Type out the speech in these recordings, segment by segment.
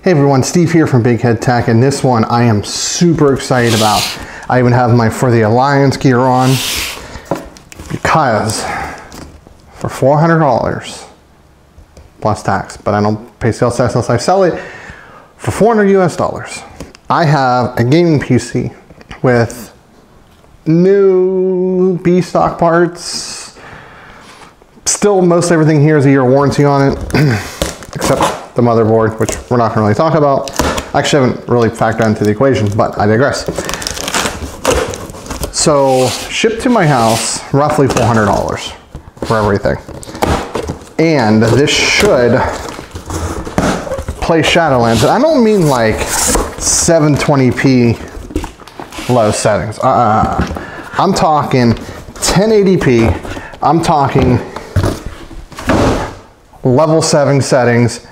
Hey everyone, Steve here from Big Head Tech, and this one I am super excited about. I even have my For the Alliance gear on because for $400 plus tax, but I don't pay sales tax unless I sell it, for $400 US, I have a gaming PC with new B stock parts. Still, most everything here is a year warranty on it, except the motherboard, which we're not gonna really talk about. I actually haven't really factored into the equation, but I digress. So, shipped to my house, roughly $400 for everything. And this should play Shadowlands. And I don't mean like 720p low settings. I'm talking 1080p. I'm talking level 7 settings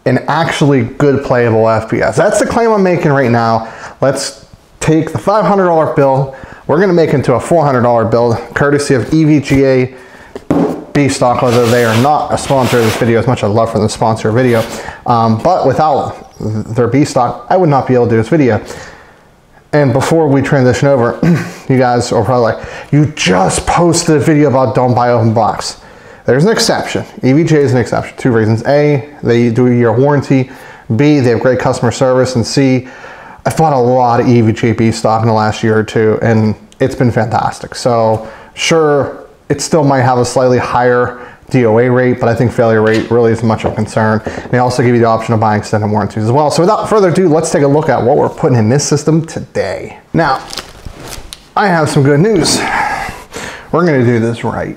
and actually good playable FPS. That's the claim I'm making right now. Let's take the $500 bill. We're gonna make it into a $400 bill, courtesy of EVGA B stock, although they are not a sponsor of this video, as much as I'd love for them to sponsor a video. But without their B stock, I would not be able to do this video. And before we transition over, you guys are probably like, you just posted a video about don't buy open box. There's an exception. EVGA is an exception. 2 reasons. A, they do a year warranty. B, they have great customer service. And C, I've bought a lot of EVGA B stock in the last year or two, and it's been fantastic. So sure, it still might have a slightly higher DOA rate, but I think failure rate really isn't much of a concern. And they also give you the option of buying extended warranties as well. So without further ado, let's take a look at what we're putting in this system today. Now, I have some good news. We're gonna do this right.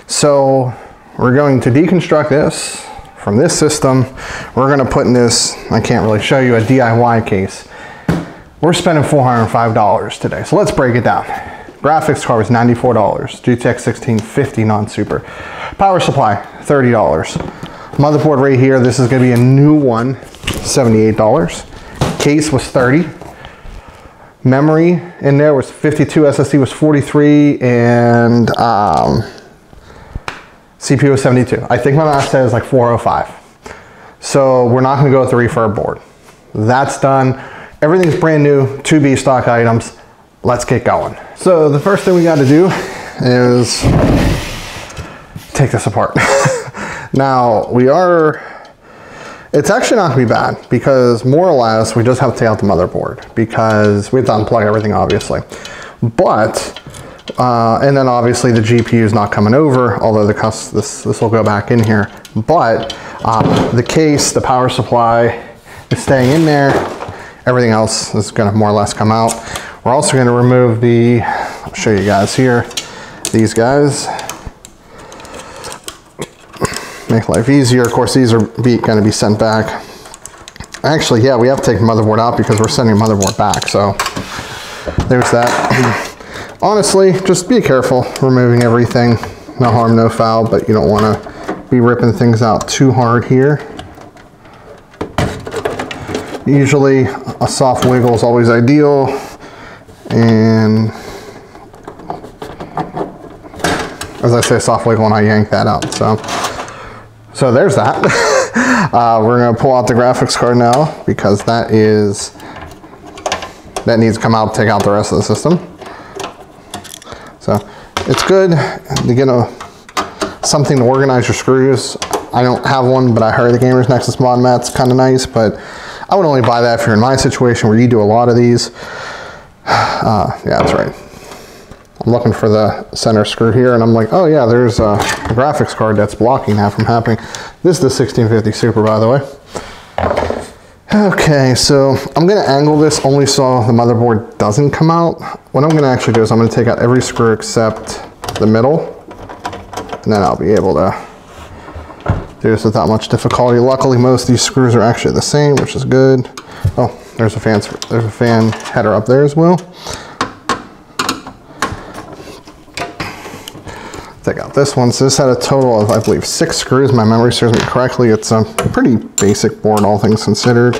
So we're going to deconstruct this from this system. We're gonna put in this, I can't really show you, a DIY case. We're spending $405 today. So let's break it down. Graphics card was $94. GTX 1650 non-super. Power supply, $30. Motherboard right here, this is gonna be a new one, $78. Case was $30. Memory in there was 52, SSD was 43, and CPU was 72. I think my last said is like 405. So we're not gonna go with the refurb board. That's done. Everything's brand new, 2 B stock items. Let's get going. So the first thing we gotta do is take this apart. Now it's actually not gonna be bad because more or less we just have to take out the motherboard because we have to unplug everything obviously. But, and then obviously the GPU is not coming over, although this will go back in here. But the case, the power supply is staying in there. Everything else is gonna more or less come out. We're also gonna remove I'll show you guys here, these guys. Make life easier. Of course, these are gonna be sent back. Actually, yeah, we have to take the motherboard out because we're sending the motherboard back, so there's that. Honestly, just be careful removing everything. No harm, no foul, but you don't wanna be ripping things out too hard here. Usually, a soft wiggle is always ideal. And as I say, soft wiggle and I yank that out. So there's that. We're gonna pull out the graphics card now because that needs to come out, take out the rest of the system. So it's good to get something to organize your screws. I don't have one, but I heard the Gamers Nexus mod mat's kind of nice, but I would only buy that if you're in my situation where you do a lot of these. Yeah, that's right. I'm looking for the center screw here and I'm like, oh yeah, there's a graphics card that's blocking that from happening. This is the 1650 Super, by the way. Okay, so I'm gonna angle this only so the motherboard doesn't come out. What I'm gonna actually do is I'm gonna take out every screw except the middle, and then I'll be able to do this without much difficulty. Luckily, most of these screws are actually the same, which is good. Oh, there's a fan header up there as well. Take out this one. So this had a total of, I believe, 6 screws. My memory serves me correctly. It's a pretty basic board, all things considered.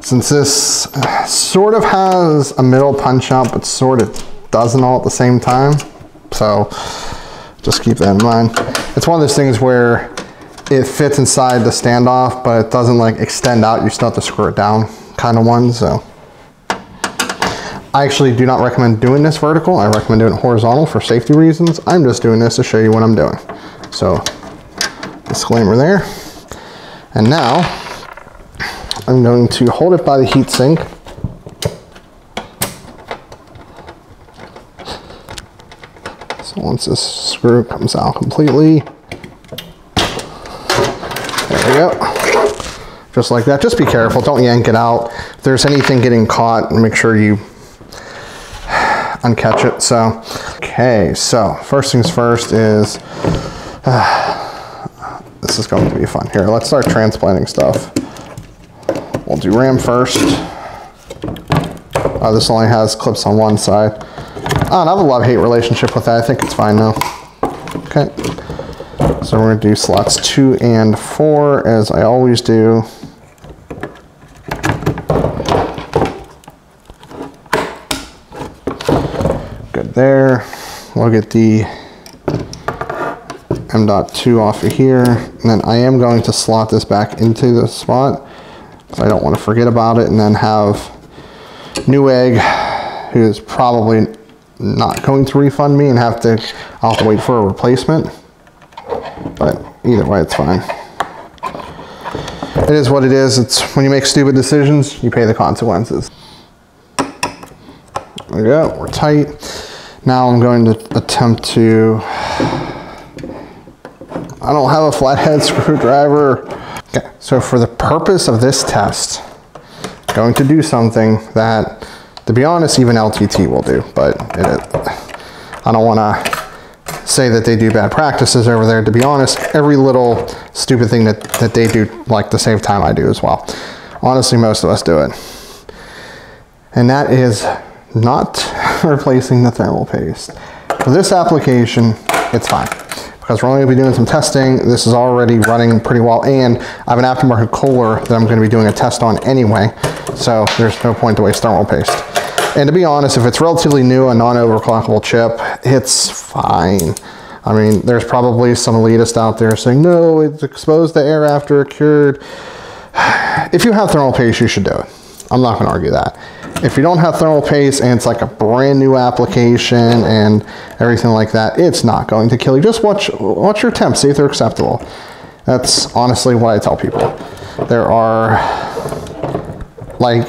Since this sort of has a middle punch out, but sort of doesn't all at the same time. So just keep that in mind. It's one of those things where it fits inside the standoff, but it doesn't like extend out. You still have to screw it down kind of one. So I actually do not recommend doing this vertical. I recommend doing it horizontal for safety reasons. I'm just doing this to show you what I'm doing. So disclaimer there. And now I'm going to hold it by the heat sink. So once this screw comes out completely, there we go. Just like that. Just be careful. Don't yank it out. If there's anything getting caught, make sure you uncatch it. So, okay. So first things first is, this is going to be fun. Here, let's start transplanting stuff. We'll do RAM first. This only has clips on one side. I have a love-hate relationship with that. I think it's fine now. Okay. So we're going to do slots 2 and 4 as I always do. Good there. We'll get the M.2 off of here. And then I am going to slot this back into the spot. I don't want to forget about it and then have Newegg, who is probably not going to refund me and I'll have to wait for a replacement. But either way, it's fine. It is what it is. It's when you make stupid decisions, you pay the consequences. There we go, we're tight. Now I'm going to attempt to, I don't have a flathead screwdriver. Okay, so for the purpose of this test, I'm going to do something that, to be honest, even LTT will do, but I don't want to say that they do bad practices over there. To be honest, every little stupid thing that they do, like to save time, I do as well. Honestly, most of us do it. And that is not replacing the thermal paste. For this application, it's fine. Because we're only going to be doing some testing. This is already running pretty well. And I have an aftermarket cooler that I'm going to be doing a test on anyway. So there's no point to waste thermal paste. And to be honest, if it's relatively new, a non-overclockable chip, it's fine. I mean, there's probably some elitist out there saying, no, it's exposed to air after it cured. If you have thermal paste, you should do it. I'm not going to argue that. If you don't have thermal paste and it's like a brand new application and everything like that, it's not going to kill you. Just watch your temps, see if they're acceptable. That's honestly what I tell people. There are, like,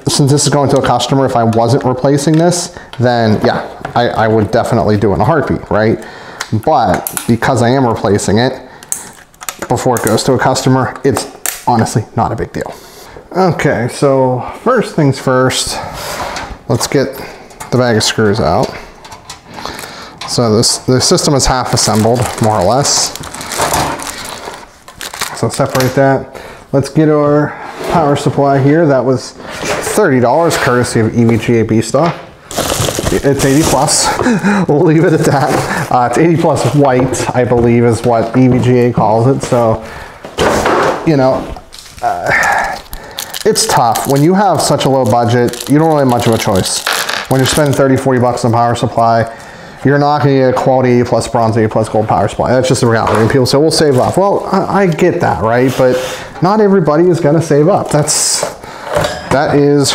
since this is going to a customer, if I wasn't replacing this, then yeah, I would definitely do it in a heartbeat, right? But because I am replacing it before it goes to a customer, it's honestly not a big deal. Okay, so first things first, let's get the bag of screws out. So the system is half assembled, more or less. So separate that. Let's get our power supply here. That was $30 courtesy of EVGA B stock. It's 80 plus. We'll leave it at that. It's 80 plus white, I believe, is what EVGA calls it. So, you know, it's tough. When you have such a low budget, you don't really have much of a choice. When you're spending 30, 40 bucks on power supply, you're not going to get a quality 80 plus bronze, 80 plus gold power supply. That's just the reality. And people say, we'll save up. Well, I get that, right? But not everybody is going to save up. That is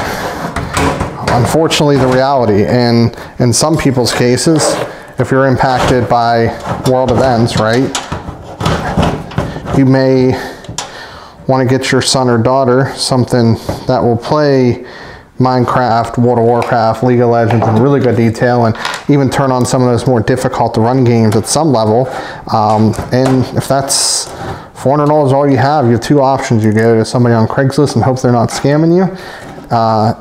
unfortunately the reality. And in some people's cases, if you're impacted by world events, right, you may want to get your son or daughter something that will play Minecraft, World of Warcraft, League of Legends in really good detail, and even turn on some of those more difficult to run games at some level. And if that's $400 all you have two options. You go to somebody on Craigslist and hope they're not scamming you,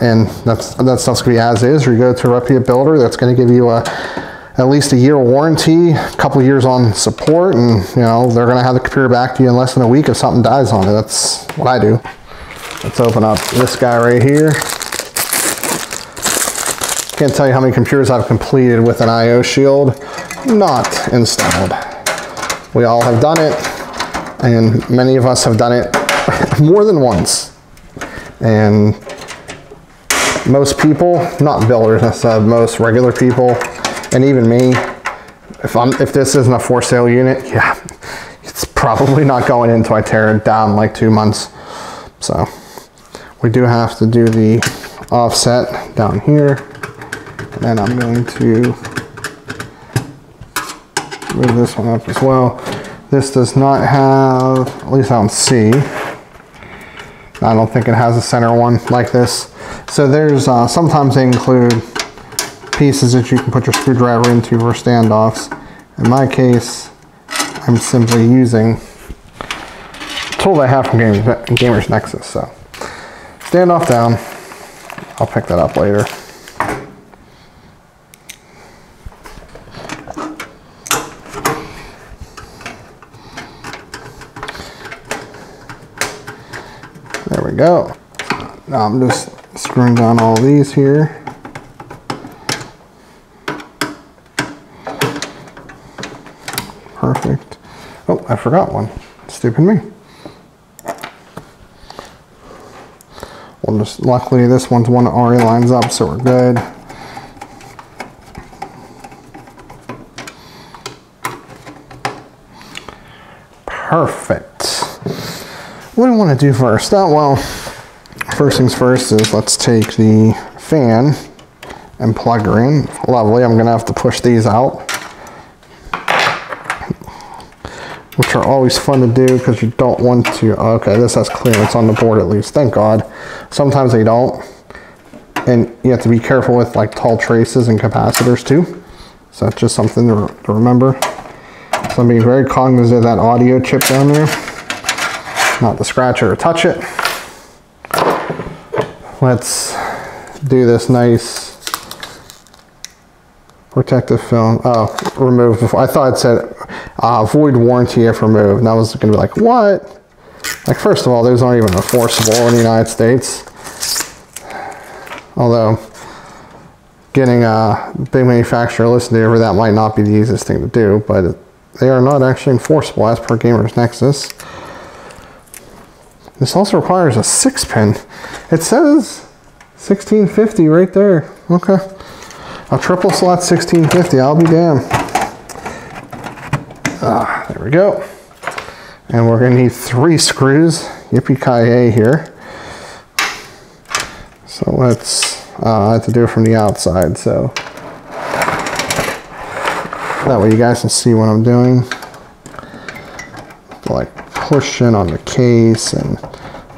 and that stuff's gonna be as is, or you go to a reputable builder that's gonna give you at least a year warranty, a couple of years on support, and you know they're gonna have the computer back to you in less than a week if something dies on it. That's what I do. Let's open up this guy right here. Can't tell you how many computers I've completed with an IO shield not installed. We all have done it, and many of us have done it more than once. And most people, not builders necessarily, most regular people, and even me, if this isn't a for sale unit, yeah, it's probably not going in until I tear it down in like 2 months. So we do have to do the offset down here. And then I'm going to move this one up as well. This does not have, at least I don't see, I don't think it has a center one like this. So there's, sometimes they include pieces that you can put your screwdriver into for standoffs. In my case, I'm simply using a tool I have from Gamers Nexus. So standoff down, I'll pick that up later. There we go. Now I'm just screwing down all these here. Perfect. Oh, I forgot one. Stupid me. Well, just luckily this one's one that already lines up, so we're good. Perfect. What do I want to do first? Well, first things first is let's take the fan and plug her in. Lovely. I'm going to have to push these out, which are always fun to do because you don't want to. Okay, this has clearance on the board at least. Thank God. Sometimes they don't. And you have to be careful with like tall traces and capacitors too. So that's just something to remember. So I'm being very cognizant of that audio chip down there. Not to scratch it or touch it. Let's do this nice protective film. Oh, remove before. I thought it said void warranty if removed. And I was going to be like, what? Like, first of all, those aren't even enforceable in the United States. Although, getting a big manufacturer listed over that might not be the easiest thing to do, but they are not actually enforceable as per Gamers Nexus. This also requires a 6-pin. It says 1650 right there. Okay. A triple slot 1650, I'll be damned. There we go. And we're gonna need 3 screws. Yippee-ki-yay here. So let's, I have to do it from the outside, so that way you guys can see what I'm doing. Like push in on the case, and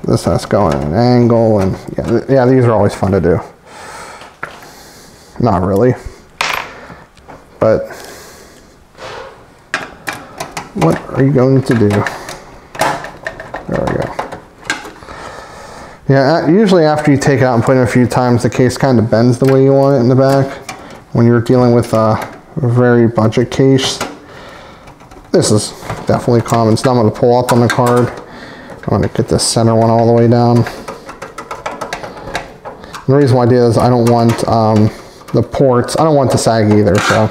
this has to go at an angle, and yeah, these are always fun to do. Not really, but what are you going to do? There we go. Yeah, usually after you take it out and put it in a few times, the case kind of bends the way you want it in the back. When you're dealing with a very budget case, this is definitely common. So now I'm going to pull up on the card. I'm going to get this center one all the way down. And the reason why I did is I don't want the ports, I don't want to sag either, so.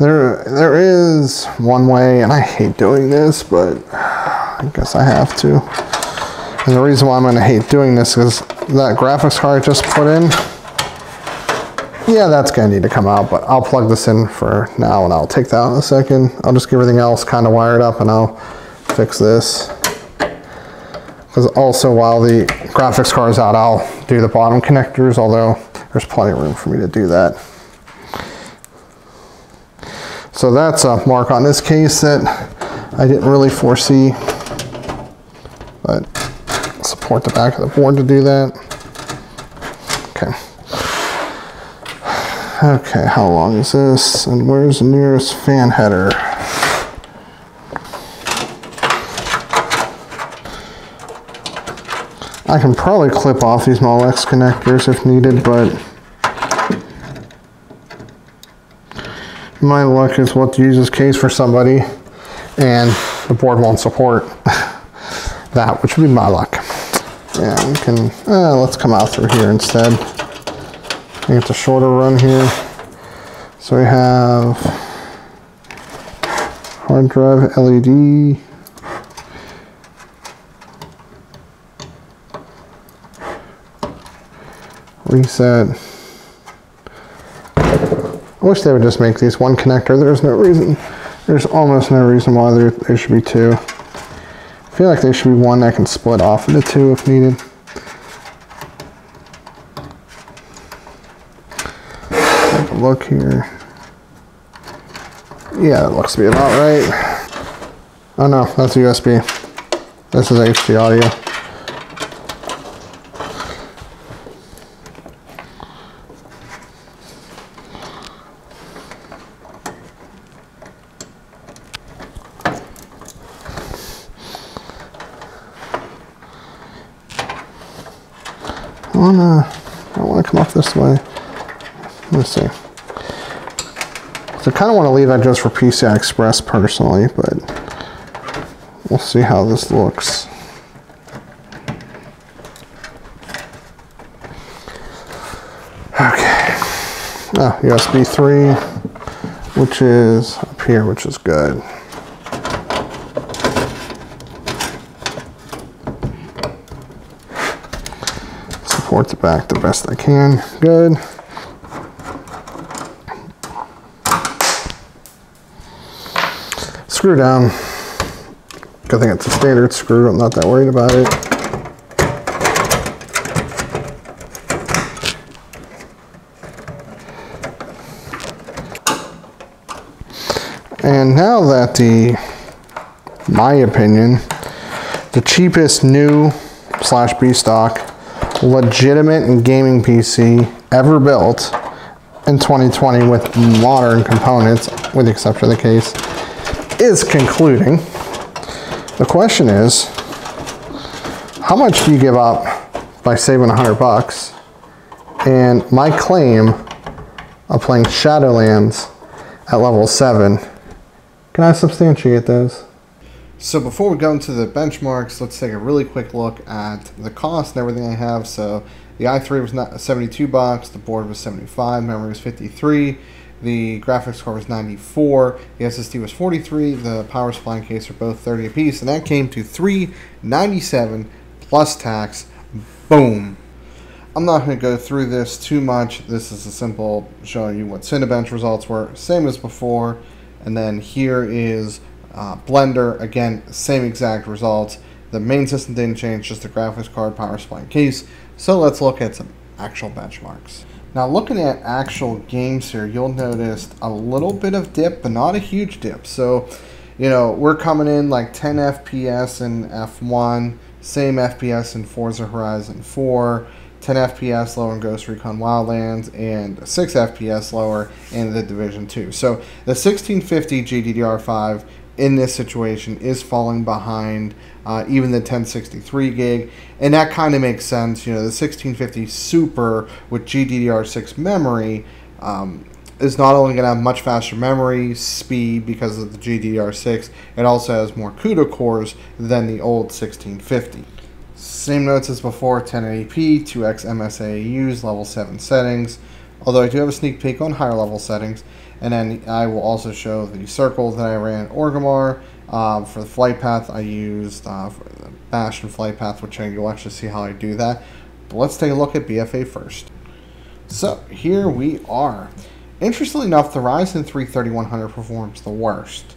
There is one way, and I hate doing this, but I guess I have to. And the reason why I'm going to hate doing this is that graphics card I just put in, yeah, that's going to need to come out, but I'll plug this in for now, and I'll take that out in a second. I'll just get everything else kind of wired up, and I'll fix this. Because also, while the graphics card is out, I'll do the bottom connectors, although there's plenty of room for me to do that. So that's a mark on this case that I didn't really foresee, but support the back of the board to do that. Okay. Okay, how long is this? And where's the nearest fan header? I can probably clip off these Model X connectors if needed, but my luck is what to use this case for somebody, and the board won't support that, which would be my luck. Yeah, we can, let's come out through here instead. I think it's a shorter run here. So we have hard drive LED. Reset. I wish they would just make these one connector. There's no reason There's almost no reason why there should be two. I feel like there should be one that can split off into two if needed. Take a look here. Yeah, it looks to be about right. Oh no, that's USB. This is HD audio. I don't want to come up this way. Let's see. So I kind of want to leave that just for PCI Express personally, but we'll see how this looks. Okay. Oh, USB 3, which is up here, which is good. Support the back the best I can. Good. Screw down. Good thing it's a standard screw. I'm not that worried about it. And now that my opinion, the cheapest new / B stock legitimate gaming PC ever built in 2020 with modern components, with the exception of the case, is concluding. The question is, how much do you give up by saving $100? And my claim of playing Shadowlands at level 7, can I substantiate those? So before we go into the benchmarks, let's take a really quick look at the cost and everything I have. So the i3 was $72, the board was $75, memory was 53, the graphics card was 94, the SSD was 43, the power supply and case are both 30 apiece, and that came to $397 plus tax. Boom. I'm not going to go through this too much. This is a simple showing you what Cinebench results were, same as before, and then here is Blender, again, same exact results. The main system didn't change, just the graphics card, power supply, and case. So let's look at some actual benchmarks. Now looking at actual games here, you'll notice a little bit of dip, but not a huge dip. So, you know, we're coming in like 10 FPS in F1, same FPS in Forza Horizon 4, 10 FPS lower in Ghost Recon Wildlands, and 6 FPS lower in The Division 2. So the 1650 GDDR5 in this situation is falling behind even the 1063 gig, and that kind of makes sense. You know, the 1650 Super with GDDR6 memory is not only going to have much faster memory speed because of the GDDR6, it also has more CUDA cores than the old 1650. Same notes as before, 1080p, 2x MSAUs, level 7 settings, although I do have a sneak peek on higher level settings. And then I will also show the circles that I ran Orgrimmar. For the flight path, I used for the Bash and flight path, which you'll actually see how I do that. But let's take a look at BFA first. So here we are. Interestingly enough, the Ryzen 3 3100 performs the worst.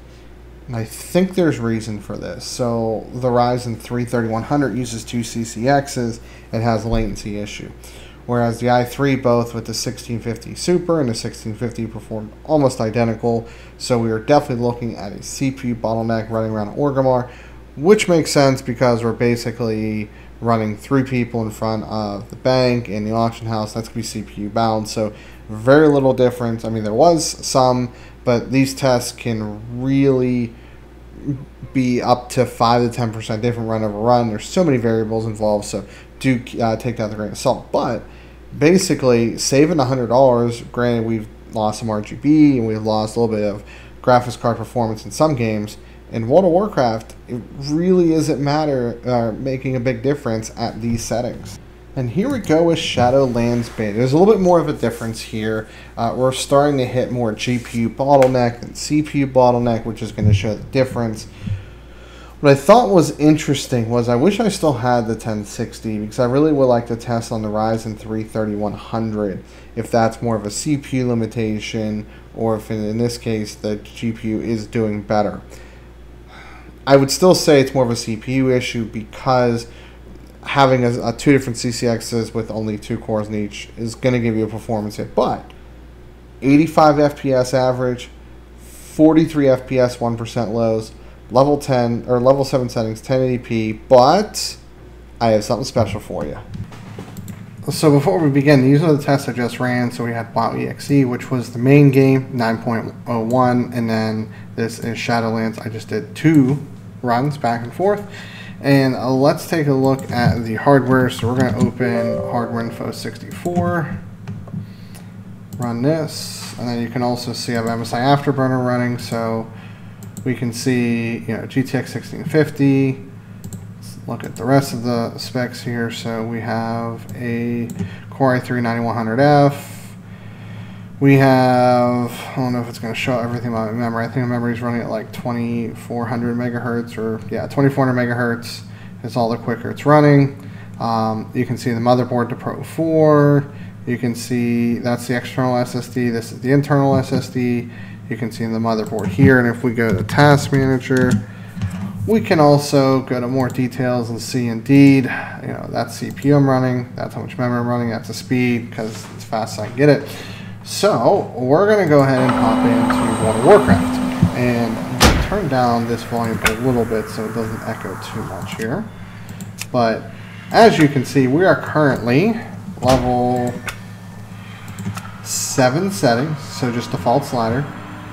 And I think there's reason for this. So the Ryzen 3 3100 uses 2 CCXs. It has a latency issue. Whereas the i3, both with the 1650 Super and the 1650, performed almost identical. So we are definitely looking at a CPU bottleneck running around Orgrimmar, which makes sense because we're basically running 3 people in front of the bank and the auction house. That's going to be CPU bound. So very little difference. I mean, there was some, but these tests can really be up to 5 to 10% different run over run. There's so many variables involved, so do take that with a grain of salt. But basically, saving $100, granted we've lost some RGB and we've lost a little bit of graphics card performance in some games. In World of Warcraft, it really isn't making a big difference at these settings. And here we go with Shadowlands beta. There's a little bit more of a difference here. We're starting to hit more GPU bottleneck than CPU bottleneck, which is going to show the difference. What I thought was interesting was I wish I still had the 1060 because I really would like to test on the Ryzen 3 3100 if that's more of a CPU limitation or if in this case the GPU is doing better. I would still say it's more of a CPU issue because having two different CCXs with only 2 cores in each is going to give you a performance hit. But 85 FPS average, 43 FPS 1% lows, level 10 or level 7 settings 1080p, but I have something special for you. So before we begin, these are the tests I just ran. So we had WoW-EXE, which was the main game, 9.01, and then this is Shadowlands. I just did 2 runs back and forth. And let's take a look at the hardware. So we're going to open Hardware Info 64, run this, and then you can also see I have MSI Afterburner running. So we can see, GTX 1650. Let's look at the rest of the specs here. So we have a Core i3-9100F. We have, I don't know if it's going to show everything about memory. I think the memory is running at like 2400 megahertz, or yeah, 2400 megahertz is all the quicker it's running. You can see the motherboard to Pro 4. You can see that's the external SSD. This is the internal SSD. You can see the motherboard here, and if we go to Task Manager, we can also go to more details and see indeed, that's CPU I'm running, that's how much memory I'm running, that's the speed, because it's fast as I can get it. So we're going to go ahead and hop into World of Warcraft, and turn down this volume a little bit so it doesn't echo too much here. But as you can see, we are currently level 7 settings, so just default slider.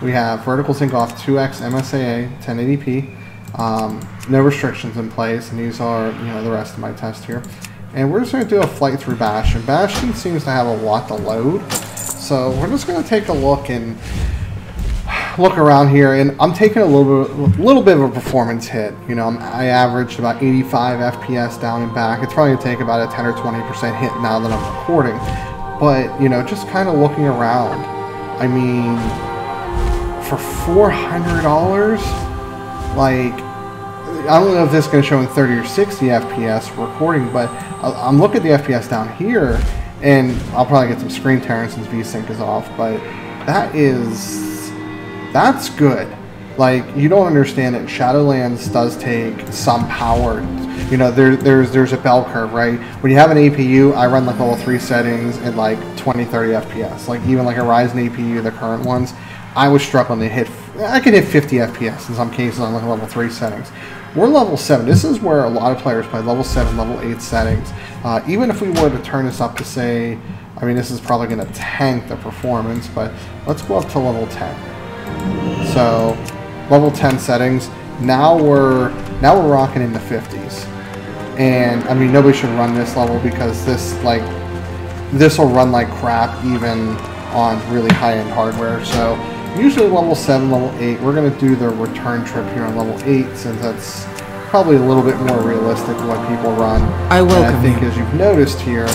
We have vertical sync off 2x MSAA 1080p, no restrictions in place, and these are the rest of my test here. And we're just going to do a flight through Bastion. Bastion seems to have a lot to load, so we're just going to take a look and look around here. And I'm taking a little bit of a performance hit. I averaged about 85 FPS down and back. It's probably going to take about a 10 or 20% hit now that I'm recording. But just kind of looking around. I mean, for $400, like, I don't know if this is going to show in 30 or 60 FPS recording, but I'm looking at the FPS down here, and I'll probably get some screen tearing since VSync is off, but that's good. Like, you don't understand that Shadowlands does take some power. There's a bell curve, right? When you have an APU, I run like level 3 settings at like 20, 30 FPS. Like even like a Ryzen APU, the current ones, I was struggling to hit, I could hit 50 FPS in some cases on like level 3 settings. We're level 7. This is where a lot of players play, level 7, level 8 settings. Even if we were to turn this up to say, I mean, this is probably going to tank the performance, but let's go up to level 10. So level 10 settings. Now we're rocking in the 50s. And I mean, nobody should run this level because this will run like crap even on really high-end hardware. So usually level 7, level 8, we're going to do the return trip here on level 8 since that's probably a little bit more realistic what people run. I think as you've noticed here,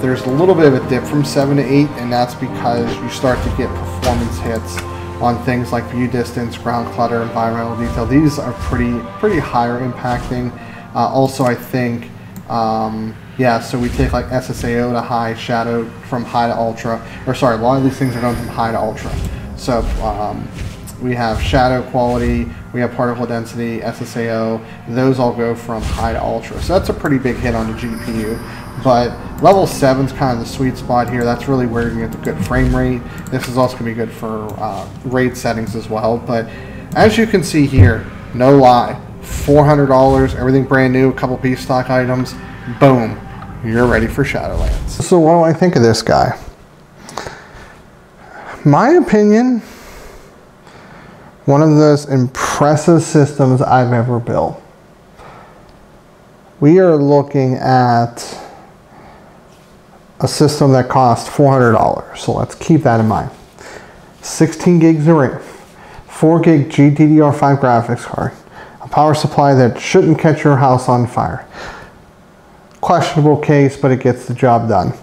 there's a little bit of a dip from 7 to 8, and that's because you start to get performance hits on things like view distance, ground clutter, environmental detail. These are pretty higher impacting. Also, I think, yeah, so we take like SSAO to high, shadow from high to ultra, or sorry, a lot of these things are done from high to ultra. So we have shadow quality, we have particle density, SSAO, those all go from high to ultra. So that's a pretty big hit on the GPU. But level 7 is kind of the sweet spot here. That's really where you get the good frame rate. This is also going to be good for RAID settings as well. But as you can see here, no lie, $400, everything brand new, a couple piece stock items, boom, you're ready for Shadowlands. So what do I think of this guy? My opinion, one of the most impressive systems I've ever built. We are looking at a system that costs $400, so let's keep that in mind. 16 gigs of RAM, 4 gig GDDR5 graphics card, a power supply that shouldn't catch your house on fire. Questionable case, but it gets the job done.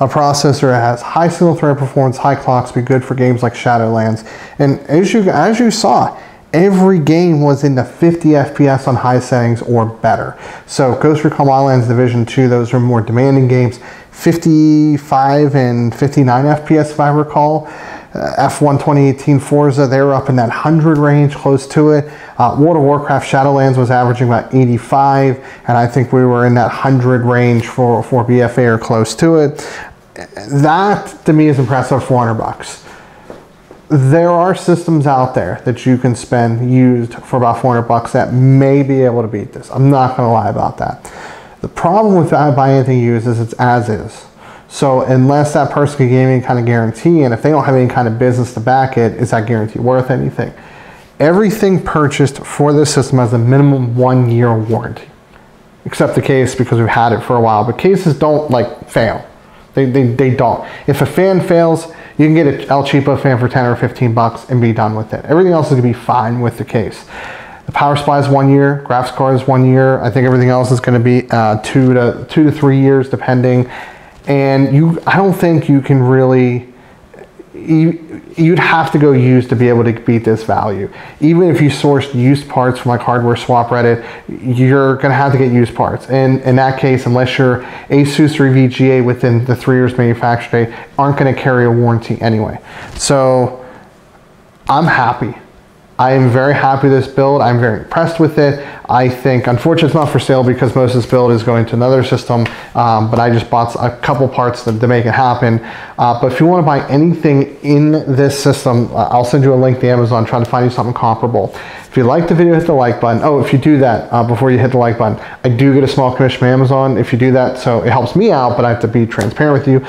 A processor that has high single thread performance, high clock speed, good for games like Shadowlands. And as you saw, every game was in the 50 FPS on high settings or better. So Ghost Recon Wildlands Division 2, those are more demanding games. 55 and 59 FPS if I recall. F1 2018 Forza, they were up in that 100 range, close to it. World of Warcraft Shadowlands was averaging about 85, and I think we were in that 100 range for BFA or close to it. That to me is impressive. 400 bucks. There are systems out there that you can spend used for about 400 bucks that may be able to beat this. I'm not going to lie about that. The problem with buying anything used is it's as is. So unless that person can give me any kind of guarantee, and if they don't have any kind of business to back it, is that guarantee worth anything? Everything purchased for this system has a minimum 1-year warranty. Except the case, because we've had it for a while, but cases don't like fail. They don't. If a fan fails, you can get an El Cheapo fan for 10 or 15 bucks and be done with it. Everything else is gonna be fine with the case. The power supply is 1 year, graphics card is 1 year. I think everything else is gonna be 2 to 3 years depending. And I don't think you can really, you'd have to go used to be able to beat this value. Even if you sourced used parts from like Hardware Swap Reddit, you're gonna have to get used parts. And in that case, unless you're Asus or VGA within the 3 years manufacture date, aren't gonna carry a warranty anyway. So I'm happy. I am very happy with this build. I'm very impressed with it. I think, unfortunately, it's not for sale because most of this build is going to another system, but I just bought a couple parts to make it happen. But if you want to buy anything in this system, I'll send you a link to Amazon, try to find you something comparable. If you like the video, hit the like button. Oh, if you do that, before you hit the like button, I do get a small commission from Amazon if you do that, so it helps me out, but I have to be transparent with you.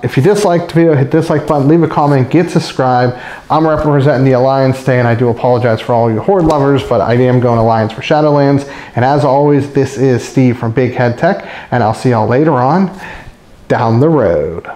If you dislike the video, hit the dislike button, leave a comment, get subscribed. I'm representing the Alliance today, and I do apologize for all you Horde lovers, but I am going Alliance for Shadowlands. And as always, this is Steve from Big Head Tech, and I'll see y'all later on down the road.